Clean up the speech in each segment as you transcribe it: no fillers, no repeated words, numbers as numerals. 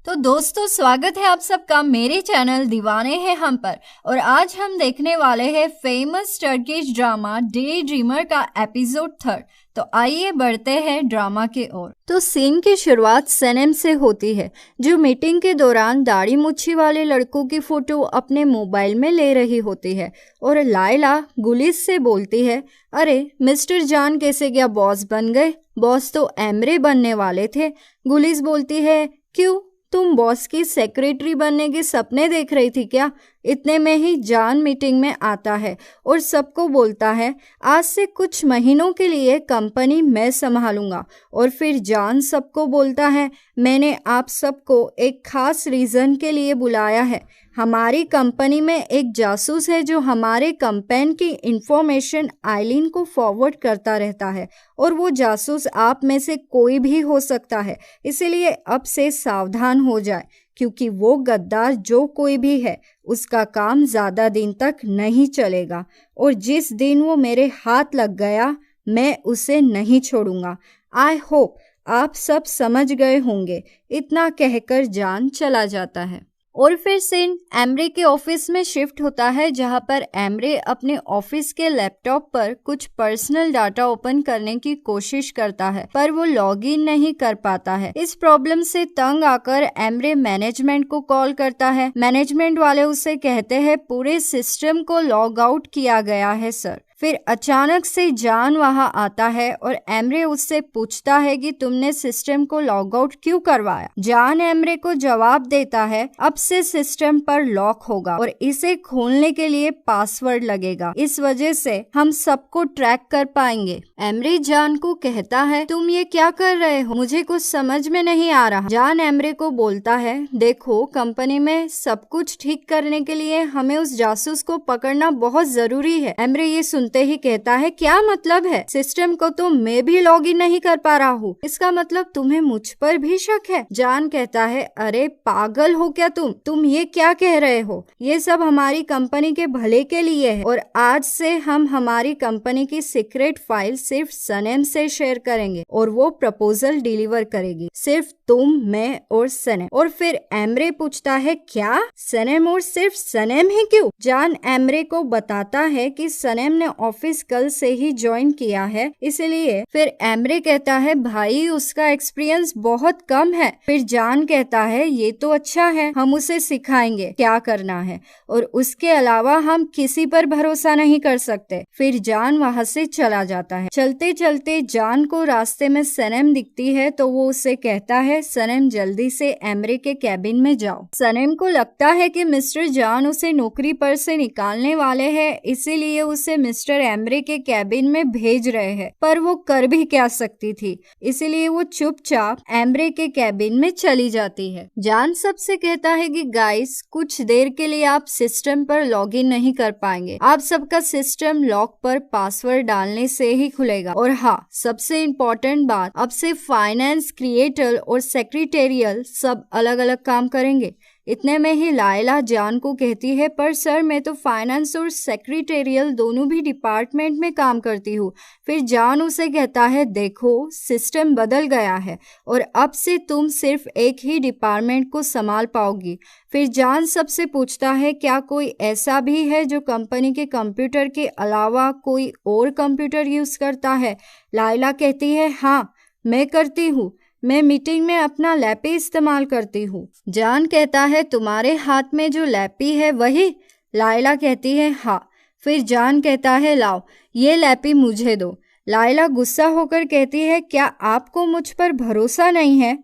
तो दोस्तों स्वागत है आप सबका मेरे चैनल दीवाने हैं हम पर। और आज हम देखने वाले हैं famous Turkish drama day dreamer का एपिसोड 3। तो आइए बढ़ते हैं ड्रामा की ओर। तो सीन की शुरुआत सनम से होती है, जो मीटिंग के दौरान दाढ़ी मुच्छी वाले लड़कों की फोटो अपने मोबाइल में ले रही होती है। और लायला गुलिस से बोलती है, अरे मिस्टर जान कैसे क्या बॉस बन गए? बॉस तो एमरे बनने वाले थे। गुलिस बोलती है, क्यों, तुम बॉस की सेक्रेटरी बनने के सपने देख रही थी क्या? इतने में ही जान मीटिंग में आता है और सबको बोलता है, आज से कुछ महीनों के लिए कंपनी मैं संभालूंगा। और फिर जान सबको बोलता है, मैंने आप सबको एक खास रीज़न के लिए बुलाया है। हमारी कंपनी में एक जासूस है जो हमारे कंपेन की इंफॉर्मेशन आइलिन को फॉरवर्ड करता रहता है, और वो जासूस आप में से कोई भी हो सकता है। इसलिए अब से सावधान हो जाए, क्योंकि वो गद्दार जो कोई भी है उसका काम ज़्यादा दिन तक नहीं चलेगा, और जिस दिन वो मेरे हाथ लग गया मैं उसे नहीं छोड़ूंगा। आई होप आप सब समझ गए होंगे। इतना कहकर जान चला जाता है। और फिर सीन एमरे के ऑफिस में शिफ्ट होता है, जहां पर एमरे अपने ऑफिस के लैपटॉप पर कुछ पर्सनल डाटा ओपन करने की कोशिश करता है, पर वो लॉग इन नहीं कर पाता है। इस प्रॉब्लम से तंग आकर एमरे मैनेजमेंट को कॉल करता है। मैनेजमेंट वाले उसे कहते हैं, पूरे सिस्टम को लॉग आउट किया गया है सर। फिर अचानक से जान वहां आता है और एमरे उससे पूछता है कि तुमने सिस्टम को लॉग आउट क्यों करवाया? जान एमरे को जवाब देता है, अब से सिस्टम पर लॉक होगा और इसे खोलने के लिए पासवर्ड लगेगा, इस वजह से हम सबको ट्रैक कर पाएंगे। एमरे जान को कहता है, तुम ये क्या कर रहे हो? मुझे कुछ समझ में नहीं आ रहा। जान एमरे को बोलता है, देखो कंपनी में सब कुछ ठीक करने के लिए हमें उस जासूस को पकड़ना बहुत जरूरी है। एमरे ये सुनते ही कहता है, क्या मतलब है? सिस्टम को तो मैं भी लॉग इन नहीं कर पा रहा हूँ, इसका मतलब तुम्हें मुझ पर भी शक है? जान कहता है, अरे पागल हो क्या तुम ये क्या कह रहे हो? ये सब हमारी कंपनी के भले के लिए है, और आज से हम हमारी कंपनी की सीक्रेट फाइल सिर्फ सनम से शेयर करेंगे, और वो प्रपोजल डिलीवर करेगी, सिर्फ तुम, मैं और सनम। और फिर एमरे पूछता है, क्या सनम और सिर्फ सनम ही क्यों? जान एमरे को बताता है कि सनम ने ऑफिस कल से ही ज्वाइन किया है, इसलिए। फिर एमरे कहता है, भाई उसका एक्सपीरियंस बहुत कम है। फिर जान कहता है, ये तो अच्छा है, हम उसे सिखाएंगे क्या करना है, और उसके अलावा हम किसी पर भरोसा नहीं कर सकते। फिर जान वहां से चला जाता है। चलते चलते जान को रास्ते में सनम दिखती है, तो वो उसे कहता है, सनम जल्दी से एमरे के कैबिन में जाओ। सनम को लगता है कि मिस्टर जान उसे नौकरी पर से निकालने वाले हैं, इसीलिए उसे मिस्टर एमरे के कैबिन में भेज रहे हैं, पर वो कर भी क्या सकती थी, इसलिए वो चुपचाप एमरे के कैबिन में चली जाती है। जान सबसे कहता है कि गाइस, कुछ देर के लिए आप सिस्टम पर लॉगिन नहीं कर पाएंगे, आप सबका सिस्टम लॉक पर पासवर्ड डालने से ही खुलेगा। और हाँ, सबसे इम्पोर्टेंट बात, अब से फाइनेंस, क्रिएटर और सेक्रेटेरियल सब अलग अलग काम करेंगे। इतने में ही लायला जान को कहती है, पर सर मैं तो फाइनेंस और सेक्रेटेरियल दोनों भी डिपार्टमेंट में काम करती हूँ। फिर जान उसे कहता है, देखो सिस्टम बदल गया है और अब से तुम सिर्फ एक ही डिपार्टमेंट को संभाल पाओगी। फिर जान सबसे पूछता है, क्या कोई ऐसा भी है जो कंपनी के कंप्यूटर के अलावा कोई और कंप्यूटर यूज करता है? लायला कहती है, हाँ मैं करती हूँ, मैं मीटिंग में अपना लैपी इस्तेमाल करती हूँ। जान कहता है, तुम्हारे हाथ में जो लैपी है वही? लायला कहती है, हाँ। फिर जान कहता है, लाओ ये लैपी मुझे दो। लायला गुस्सा होकर कहती है, क्या आपको मुझ पर भरोसा नहीं है?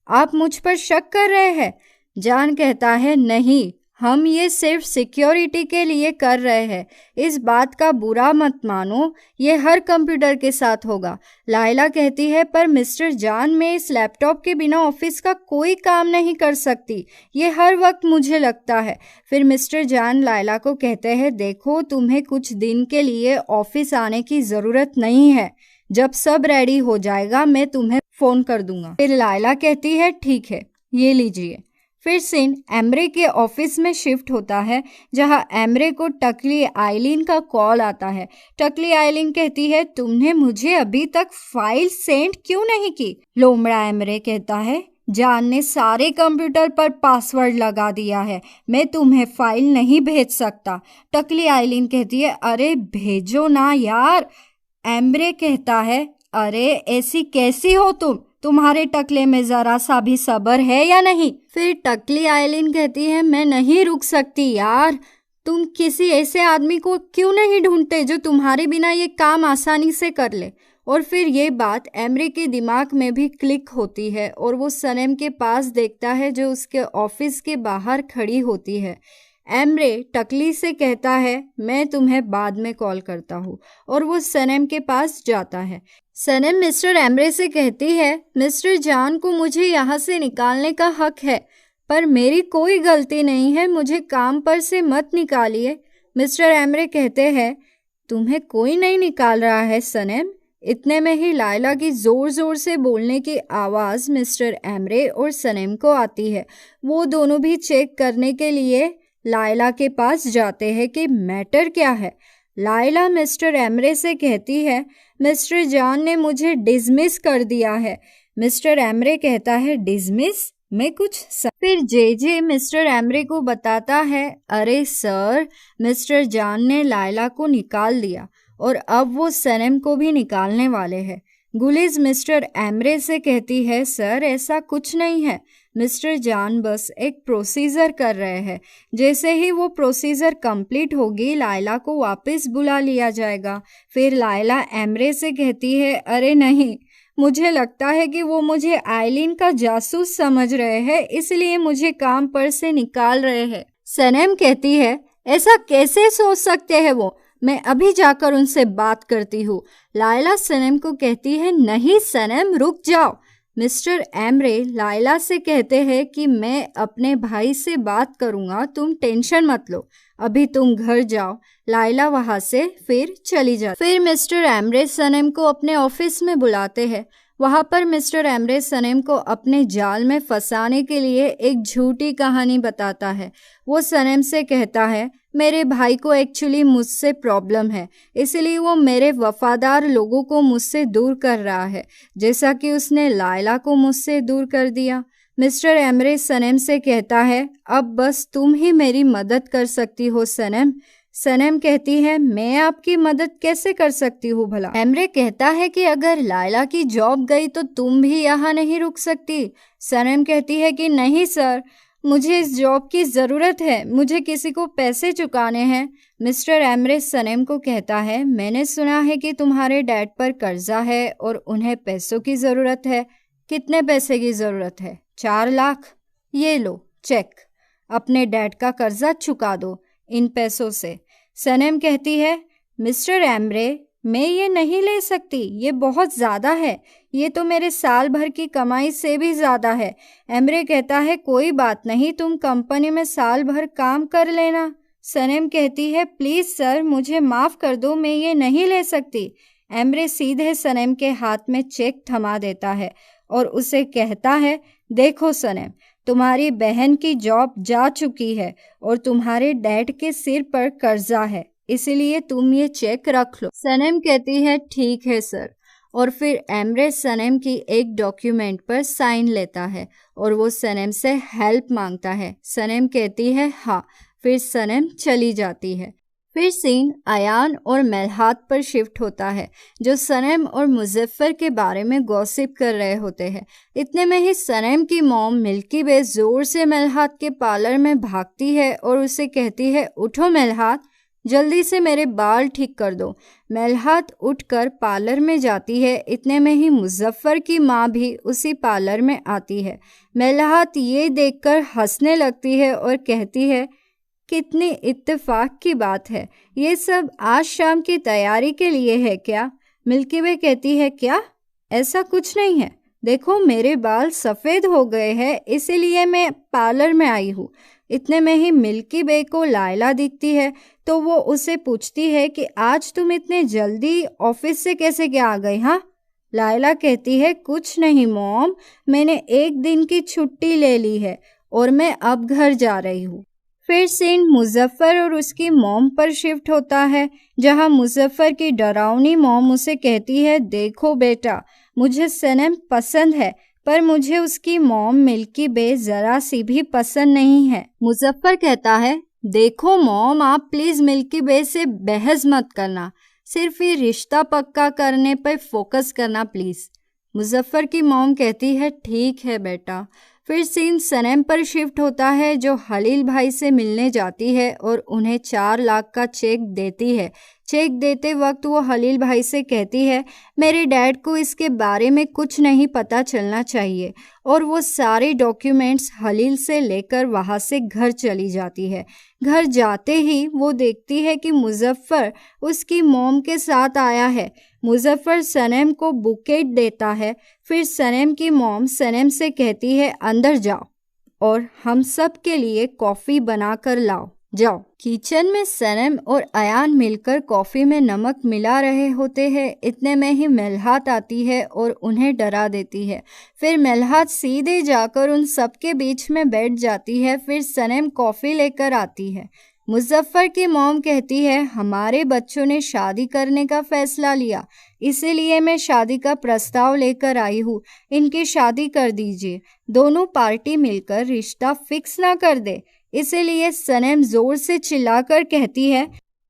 आप मुझ पर शक कर रहे हैं? जान कहता है, नहीं, हम ये सिर्फ सिक्योरिटी के लिए कर रहे हैं, इस बात का बुरा मत मानो, ये हर कंप्यूटर के साथ होगा। लायला कहती है, पर मिस्टर जान, मैं इस लैपटॉप के बिना ऑफिस का कोई काम नहीं कर सकती, ये हर वक्त मुझे लगता है। फिर मिस्टर जान लायला को कहते हैं, देखो तुम्हें कुछ दिन के लिए ऑफिस आने की ज़रूरत नहीं है, जब सब रेडी हो जाएगा मैं तुम्हें फ़ोन कर दूंगा। फिर लायला कहती है, ठीक है, ये लीजिए। फिर सीन एमरे के ऑफिस में शिफ्ट होता है, जहां एमरे को टकली आइलिन का कॉल आता है। टकली आइलिन कहती है, तुमने मुझे अभी तक फाइल सेंड क्यों नहीं की? लोमड़ा एमरे कहता है, जान ने सारे कंप्यूटर पर पासवर्ड लगा दिया है, मैं तुम्हें फाइल नहीं भेज सकता। टकली आइलिन कहती है, अरे भेजो ना यार। एम्ब्रे कहता है, अरे ऐसी कैसी हो तुम, तुम्हारे टकले में जरा सा भी सब्र है या नहीं। फिर टकली आइलिन कहती है, मैं नहीं रुक सकती यार, तुम किसी ऐसे आदमी को क्यों नहीं ढूंढते जो तुम्हारे बिना ये काम आसानी से कर ले। और फिर ये बात एम्ब्रे के दिमाग में भी क्लिक होती है और वो सनम के पास देखता है जो उसके ऑफिस के बाहर खड़ी होती है। एम्ब्रे टकली से कहता है, मैं तुम्हें बाद में कॉल करता हूँ, और वो सनम के पास जाता है। सनम मिस्टर एम्ब्रे से कहती है, मिस्टर जान को मुझे यहाँ से निकालने का हक है, पर मेरी कोई गलती नहीं है, मुझे काम पर से मत निकालिए। मिस्टर एम्ब्रे कहते हैं, तुम्हें कोई नहीं निकाल रहा है सनम। इतने में ही लायला की जोर जोर से बोलने की आवाज़ मिस्टर एम्ब्रे और सनम को आती है। वो दोनों भी चेक करने के लिए लायला के पास जाते हैं कि मैटर क्या है। लायला मिस्टर एम्ब्रे से कहती है, मिस्टर जान ने मुझे डिसमिस कर दिया है। मिस्टर एम्ब्रे कहता है, डिसमिस? मैं कुछ फिर जे मिस्टर एम्ब्रे को बताता है, अरे सर, मिस्टर जान ने लायला को निकाल दिया और अब वो सनम को भी निकालने वाले हैं। गुलिज मिस्टर एम्ब्रे से कहती है, सर ऐसा कुछ नहीं है, मिस्टर जान बस एक प्रोसीजर कर रहे हैं, जैसे ही वो प्रोसीजर कंप्लीट होगी लायला को वापस बुला लिया जाएगा। फिर लायला एम्ब्रे से कहती है, अरे नहीं, मुझे लगता है कि वो मुझे आइलिन का जासूस समझ रहे हैं, इसलिए मुझे काम पर से निकाल रहे हैं। सनम कहती है, ऐसा कैसे सोच सकते हैं वो, मैं अभी जाकर उनसे बात करती हूँ। लायला सनम को कहती है, नहीं सनम, रुक जाओ। मिस्टर एम्ब्रे लायला से कहते हैं कि मैं अपने भाई से बात करूँगा, तुम टेंशन मत लो, अभी तुम घर जाओ। लायला वहाँ से फिर चली जाती। फिर मिस्टर एम्ब्रे सनम को अपने ऑफिस में बुलाते हैं। वहाँ पर मिस्टर एम्ब्रे सनम को अपने जाल में फंसाने के लिए एक झूठी कहानी बताता है। वो सनम से कहता है, मेरे भाई को एक्चुअली मुझसे प्रॉब्लम है, इसलिए वो मेरे वफादार लोगों को मुझसे दूर कर रहा है, जैसा कि उसने लायला को मुझसे दूर कर दिया। मिस्टर एम्ब्रे सनम से कहता है, अब बस तुम ही मेरी मदद कर सकती हो सनम। सनम कहती है, मैं आपकी मदद कैसे कर सकती हूँ भला। एम्ब्रे कहता है कि अगर लायला की जॉब गई तो तुम भी यहाँ नहीं रुक सकती। सनम कहती है कि नहीं सर, मुझे इस जॉब की ज़रूरत है, मुझे किसी को पैसे चुकाने हैं। मिस्टर एम्ब्रे सनम को कहता है, मैंने सुना है कि तुम्हारे डैड पर कर्जा है और उन्हें पैसों की ज़रूरत है। कितने पैसे की ज़रूरत है? 4 लाख। ये लो चेक, अपने डैड का कर्जा चुका दो इन पैसों से। सनम कहती है, मिस्टर एम्ब्रे, मैं ये नहीं ले सकती, ये बहुत ज़्यादा है, ये तो मेरे साल भर की कमाई से भी ज़्यादा है। एम्ब्रे कहता है, कोई बात नहीं, तुम कंपनी में साल भर काम कर लेना। सनम कहती है, प्लीज़ सर, मुझे माफ़ कर दो, मैं ये नहीं ले सकती। एम्ब्रे सीधे सनम के हाथ में चेक थमा देता है और उसे कहता है, देखो सनम, तुम्हारी बहन की जॉब जा चुकी है और तुम्हारे डैड के सिर पर कर्जा है, इसलिए तुम ये चेक रख लो। सनम कहती है, ठीक है सर, और फिर एम्ब्रे सनम की एक डॉक्यूमेंट पर साइन लेता है और वो सनम से हेल्प मांगता है। सनम कहती है हाँ, फिर सनम चली जाती है। फिर सीन अयान और मेलहात पर शिफ्ट होता है, जो सनम और मुजफ्फर के बारे में गॉसिप कर रहे होते हैं। इतने में ही सनम की मॉम मिल्की बे जोर से मेलहात के पार्लर में भागती है और उसे कहती है, उठो मेलहात, जल्दी से मेरे बाल ठीक कर दो। मेलहात उठकर पार्लर में जाती है। इतने में ही मुजफ्फर की माँ भी उसी पार्लर में आती है। मेलहात ये देखकर हंसने लगती है और कहती है, कितनी इत्तेफाक की बात है, ये सब आज शाम की तैयारी के लिए है क्या? मिल्की वे कहती है, क्या? ऐसा कुछ नहीं है, देखो मेरे बाल सफ़ेद हो गए हैं, इसीलिए मैं पार्लर में आई हूँ। इतने में ही मिल्की बे को लायला दिखती है, तो वो उसे पूछती है कि आज तुम इतने जल्दी ऑफिस से कैसे क्या आ गई? हाँ, लायला कहती है, कुछ नहीं मॉम, मैंने 1 दिन की छुट्टी ले ली है और मैं अब घर जा रही हूँ। फिर सीन मुजफ्फर और उसकी मॉम पर शिफ्ट होता है, जहाँ मुजफ्फर की डरावनी मॉम उसे कहती है, देखो बेटा, मुझे सनम पसंद है, पर मुझे उसकी मॉम मिल्की बे जरा सी भी पसंद नहीं है। मुजफ्फर कहता है, देखो मॉम, आप प्लीज मिल्की बे से बहस मत करना, सिर्फ ये रिश्ता पक्का करने पर फोकस करना प्लीज। मुजफ्फर की मॉम कहती है, ठीक है बेटा। फिर सीन सनम पर शिफ्ट होता है, जो हलील भाई से मिलने जाती है और उन्हें 4 लाख का चेक देती है। चेक देते वक्त वो हलील भाई से कहती है, मेरे डैड को इसके बारे में कुछ नहीं पता चलना चाहिए, और वो सारे डॉक्यूमेंट्स हलील से लेकर वहाँ से घर चली जाती है। घर जाते ही वो देखती है कि मुजफ्फर उसकी मॉम के साथ आया है। मुजफ्फर सनम को बुकेट देता है। फिर सनम की मॉम सनम से कहती है, अंदर जाओ और हम सब के लिए कॉफ़ी बना कर लाओ, जाओ। किचन में सनम और अयान मिलकर कॉफ़ी में नमक मिला रहे होते हैं। इतने में ही मेलहात आती है और उन्हें डरा देती है। फिर मेलहात सीधे जाकर उन सबके बीच में बैठ जाती है। फिर सनम कॉफ़ी लेकर आती है। मुजफ्फर की मॉम कहती है, हमारे बच्चों ने शादी करने का फैसला लिया, इसीलिए मैं शादी का प्रस्ताव लेकर आई हूँ। इनकी शादी कर दीजिए। दोनों पार्टी मिलकर रिश्ता फिक्स ना कर दे। इसीलिए सनम जोर से चिल्लाकर कहती है,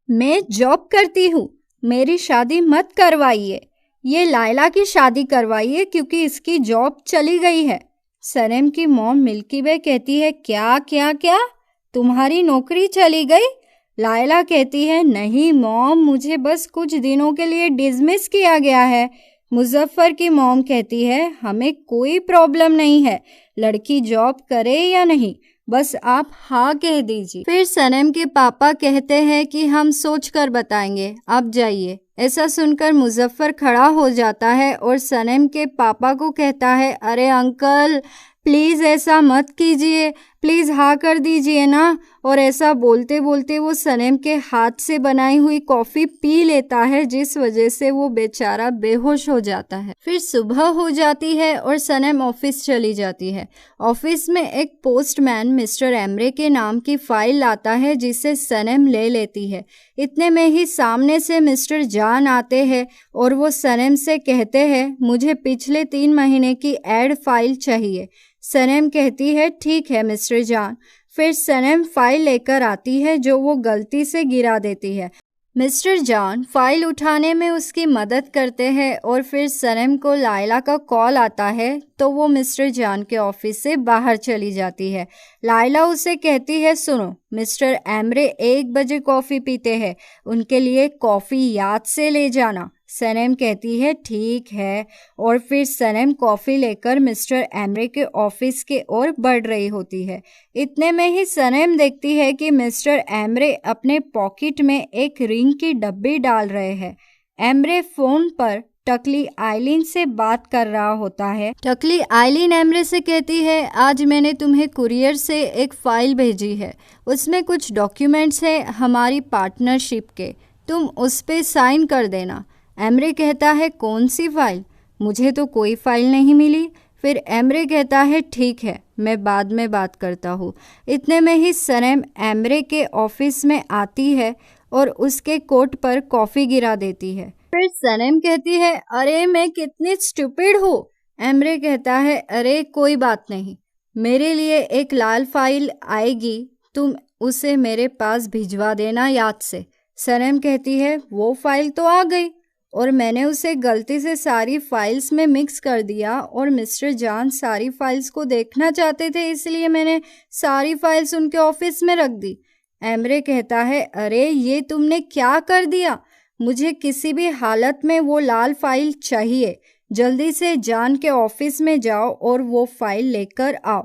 मैं जॉब करती हूँ, मेरी शादी मत करवाइए। ये लायला की शादी करवाइए क्योंकि इसकी जॉब चली गई है। सनम की मॉम मिल्की बे कहती है, क्या क्या क्या, तुम्हारी नौकरी चली गई? लायला कहती है, नहीं मॉम, मुझे बस कुछ दिनों के लिए डिसमिस किया गया है। मुजफ्फर की मॉम कहती है, हमें कोई प्रॉब्लम नहीं है, लड़की जॉब करे या नहीं, बस आप हाँ कह दीजिए। फिर सनम के पापा कहते हैं कि हम सोच कर बताएंगे, आप जाइए। ऐसा सुनकर मुजफ्फर खड़ा हो जाता है और सनम के पापा को कहता है, अरे अंकल प्लीज़ ऐसा मत कीजिए, प्लीज़ हाँ कर दीजिए ना। और ऐसा बोलते बोलते वो सनम के हाथ से बनाई हुई कॉफ़ी पी लेता है, जिस वजह से वो बेचारा बेहोश हो जाता है। फिर सुबह हो जाती है और सनम ऑफिस चली जाती है। ऑफिस में एक पोस्टमैन मिस्टर एमरे के नाम की फाइल लाता है, जिसे सनम ले लेती है। इतने में ही सामने से मिस्टर जान आते हैं और वो सनम से कहते हैं, मुझे पिछले 3 महीने की एड फाइल चाहिए। सनम कहती है, ठीक है मिस्टर जान। फिर सनम फाइल लेकर आती है, जो वो गलती से गिरा देती है। मिस्टर जान फाइल उठाने में उसकी मदद करते हैं और फिर सनम को लायला का कॉल आता है, तो वो मिस्टर जान के ऑफिस से बाहर चली जाती है। लायला उसे कहती है, सुनो, मिस्टर एमरे 1 बजे कॉफ़ी पीते हैं, उनके लिए कॉफ़ी याद से ले जाना। सनम कहती है, ठीक है। और फिर सनम कॉफ़ी लेकर मिस्टर एमरे के ऑफिस के ओर बढ़ रही होती है। इतने में ही सनम देखती है कि मिस्टर एमरे अपने पॉकेट में एक रिंग की डब्बी डाल रहे हैं। एमरे फ़ोन पर टकली आइलिन से बात कर रहा होता है। टकली आइलिन एमरे से कहती है, आज मैंने तुम्हें कुरियर से एक फ़ाइल भेजी है, उसमें कुछ डॉक्यूमेंट्स हैं हमारी पार्टनरशिप के, तुम उस पर साइन कर देना। एमरे कहता है, कौन सी फ़ाइल? मुझे तो कोई फ़ाइल नहीं मिली। फिर एमरे कहता है, ठीक है, मैं बाद में बात करता हूँ। इतने में ही सनम एमरे के ऑफिस में आती है और उसके कोट पर कॉफ़ी गिरा देती है। फिर सनम कहती है, अरे मैं कितनी स्टूपिड हूँ। एमरे कहता है, अरे कोई बात नहीं, मेरे लिए एक लाल फाइल आएगी, तुम उसे मेरे पास भिजवा देना याद से। सनम कहती है, वो फाइल तो आ गई और मैंने उसे गलती से सारी फाइल्स में मिक्स कर दिया और मिस्टर जान सारी फाइल्स को देखना चाहते थे, इसलिए मैंने सारी फाइल्स उनके ऑफिस में रख दी। एमरे कहता है, अरे ये तुमने क्या कर दिया? मुझे किसी भी हालत में वो लाल फाइल चाहिए। जल्दी से जान के ऑफिस में जाओ और वो फाइल लेकर आओ।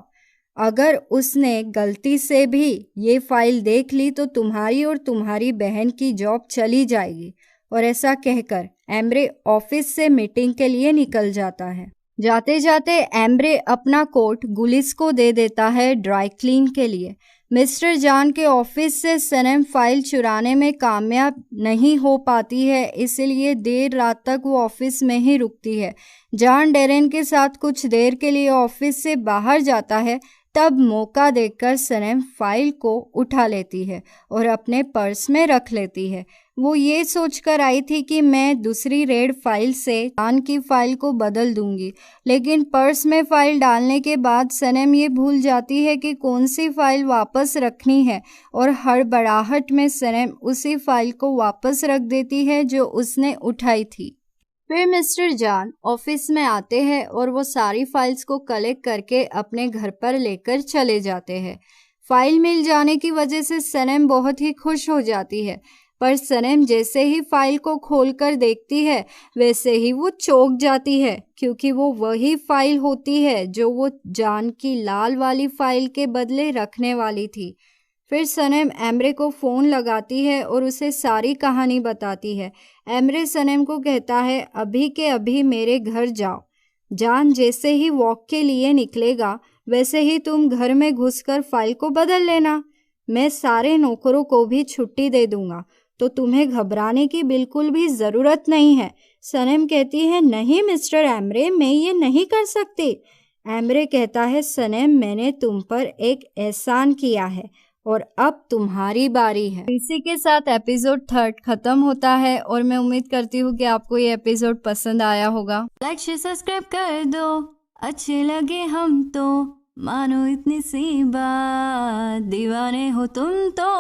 अगर उसने गलती से भी ये फाइल देख ली तो तुम्हारी और तुम्हारी बहन की जॉब चली जाएगी। और ऐसा कहकर एमरे ऑफिस से मीटिंग के लिए निकल जाता है। जाते जाते एमरे अपना कोट गुलिस को दे देता है ड्राई क्लीन के लिए। मिस्टर जान के ऑफिस से सनम फाइल चुराने में कामयाब नहीं हो पाती है, इसलिए देर रात तक वो ऑफिस में ही रुकती है। जान डेरेन के साथ कुछ देर के लिए ऑफिस से बाहर जाता है, तब मौका देखकर सनम फाइल को उठा लेती है और अपने पर्स में रख लेती है। वो ये सोचकर आई थी कि मैं दूसरी रेड फाइल से जान की फाइल को बदल दूंगी, लेकिन पर्स में फाइल डालने के बाद सनम ये भूल जाती है कि कौन सी फाइल वापस रखनी है और हड़बड़ाहट में सनम उसी फाइल को वापस रख देती है जो उसने उठाई थी। फिर मिस्टर जान ऑफिस में आते हैं और वो सारी फाइल्स को कलेक्ट करके अपने घर पर लेकर चले जाते हैं। फाइल मिल जाने की वजह से सनम बहुत ही खुश हो जाती है, पर सनम जैसे ही फाइल को खोलकर देखती है वैसे ही वो चौंक जाती है, क्योंकि वो वही फाइल होती है जो वो जान की लाल वाली फाइल के बदले रखने वाली थी। फिर सनम एमरे को फ़ोन लगाती है और उसे सारी कहानी बताती है। एमरे सनम को कहता है, अभी के अभी मेरे घर जाओ। जान जैसे ही वॉक के लिए निकलेगा वैसे ही तुम घर में घुसकर फाइल को बदल लेना। मैं सारे नौकरों को भी छुट्टी दे दूंगा, तो तुम्हें घबराने की बिल्कुल भी ज़रूरत नहीं है। सनम कहती है, नहीं मिस्टर एमरे, मैं ये नहीं कर सकती। एमरे कहता है, सनम मैंने तुम पर एक एहसान किया है और अब तुम्हारी बारी है। इसी के साथ एपिसोड 3 खत्म होता है और मैं उम्मीद करती हूँ कि आपको ये एपिसोड पसंद आया होगा। लाइक शेयर सब्सक्राइब कर दो, अच्छे लगे हम तो मानो इतनी सी बात, दीवाने हो तुम तो।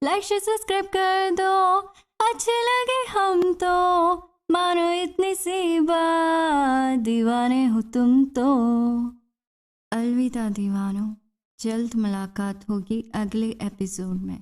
लाइक शेयर सब्सक्राइब कर दो, अच्छे लगे हम तो मानो इतनी सी बात, दीवाने हो तुम तो। अलविदा दीवानों, जल्द मुलाकात होगी अगले एपिसोड में।